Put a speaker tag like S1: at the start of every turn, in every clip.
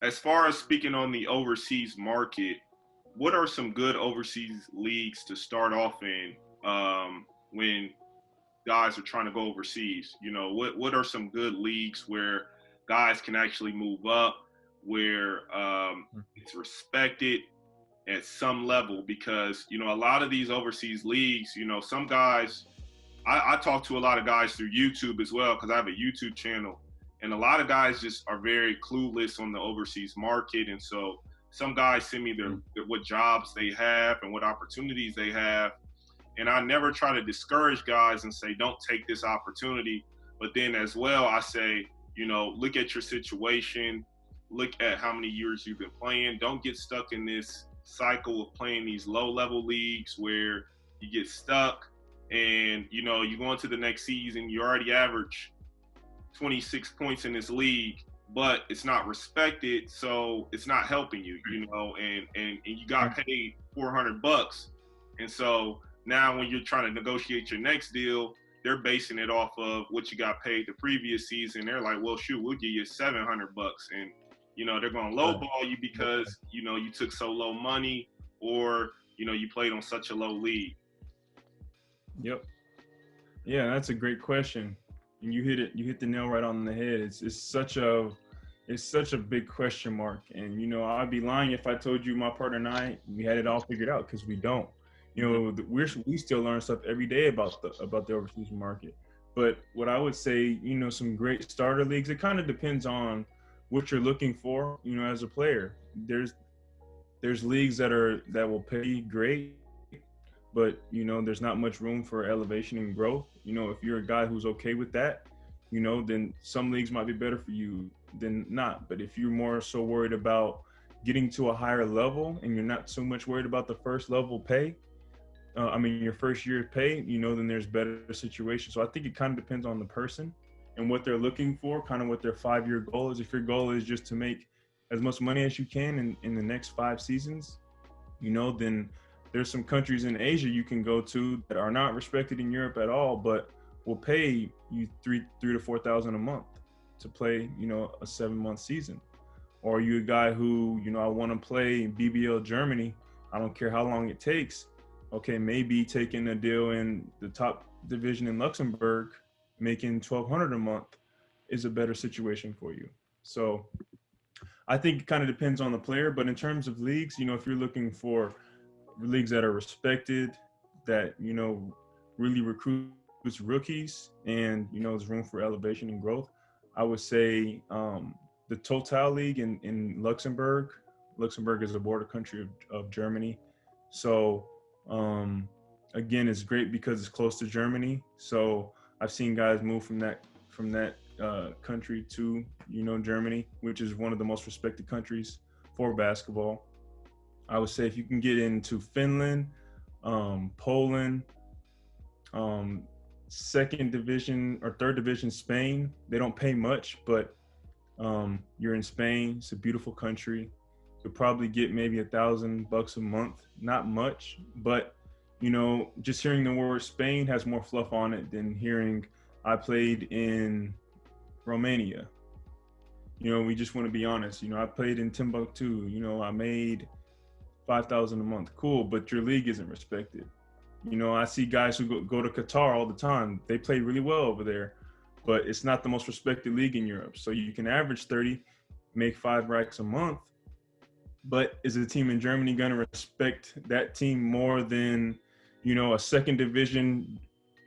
S1: As far as speaking on the overseas market, what are some good overseas leagues to start off in when guys are trying to go overseas? You know, what are some good leagues where guys can actually move up, where it's respected at some level? Because you know, a lot of these overseas leagues, you know, some guys. I talk to a lot of guys through YouTube as well because I have a YouTube channel, and a lot of guys just are very clueless on the overseas market, and so some guys send me their what jobs they have and what opportunities they have, and I never try to discourage guys and say don't take this opportunity, but then as well I say, you know, look at your situation, look at how many years you've been playing, don't get stuck in this cycle of playing these low level leagues where you get stuck and you know you go into the next season you already average 26 points in this league, but it's not respected, so it's not helping you, you know, and you got paid $400, and so now when you're trying to negotiate your next deal, they're basing it off of what you got paid the previous season. They're like, well, shoot, we'll give you $700, and you know they're gonna lowball you because you know you took so low money, or you know you played on such a low league.
S2: Yep. Yeah, that's a great question. And you hit it. You hit the nail right on the head. It's such a big question mark. And you know, I'd be lying if I told you my partner and I we had it all figured out because we don't. You know, we still learn stuff every day about the overseas market. But what I would say, you know, some great starter leagues. It kind of depends on what you're looking for. You know, as a player, there's leagues that will pay great, but you know there's not much room for elevation and growth. You know, if you're a guy who's okay with that, you know, then some leagues might be better for you than not. But if you're more so worried about getting to a higher level and you're not so much worried about the first level pay, I mean your first year pay, you know, then there's better situations. So I think it kind of depends on the person and what they're looking for, kind of what their 5-year goal is. If your goal is just to make as much money as you can in the next 5 seasons, you know, then there's some countries in Asia you can go to that are not respected in Europe at all, but will pay you three to 4,000 a month to play, you know, a 7-month season. Or are you a guy who, you know, I want to play BBL Germany, I don't care how long it takes. Okay, maybe taking a deal in the top division in Luxembourg, making 1,200 a month is a better situation for you. So I think it kind of depends on the player, but in terms of leagues, you know, if you're looking for leagues that are respected, that, you know, really recruits rookies, and you know there's room for elevation and growth, I would say the Total League in Luxembourg. Luxembourg is a border country of Germany, so again, it's great because it's close to Germany. So I've seen guys move from that country to, you know, Germany, which is one of the most respected countries for basketball. I would say if you can get into Finland, Poland, second division or third division Spain, they don't pay much, but you're in Spain. It's a beautiful country. You'll probably get maybe $1,000 a month. Not much, but you know, just hearing the word Spain has more fluff on it than hearing I played in Romania. You know, we just want to be honest. You know, I played in Timbuktu. You know, I made 5,000 a month. Cool, but your league isn't respected. You know, I see guys who go to Qatar all the time. They play really well over there, but it's not the most respected league in Europe. So you can average 30, make 5 racks a month, but is a team in Germany going to respect that team more than, you know, a second division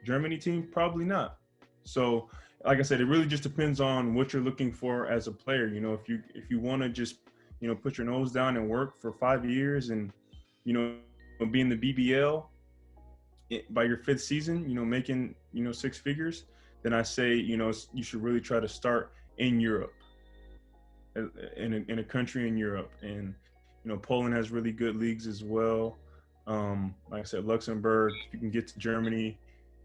S2: Germany team? Probably not. So, like I said, it really just depends on what you're looking for as a player. You know, if you want to just, you know, put your nose down and work for 5 years and, you know, be in the BBL by your 5th season, you know, making, you know, 6 figures, then I say, you know, you should really try to start in Europe, in a country in Europe. And, you know, Poland has really good leagues as well. Like I said, Luxembourg, if you can get to Germany,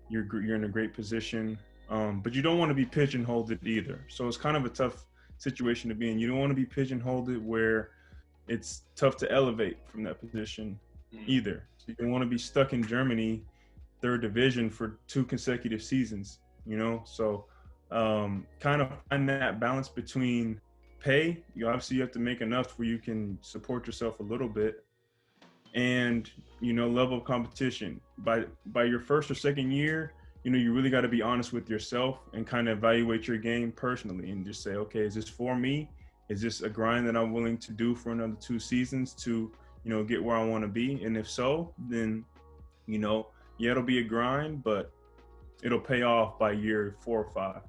S2: you're in a great position. But you don't want to be pigeonholed either. So it's kind of a tough situation to be in. You don't want to be pigeonholed where it's tough to elevate from that position either. So you don't want to be stuck in Germany, 3rd division for 2 consecutive seasons, you know? So kind of find that balance between pay, you obviously have to make enough where you can support yourself a little bit. And, you know, level of competition. By your first or second year, you know, you really got to be honest with yourself and kind of evaluate your game personally and just say, okay, is this for me? Is this a grind that I'm willing to do for another 2 seasons to, you know, get where I want to be? And if so, then, you know, yeah, it'll be a grind, but it'll pay off by year 4 or 5.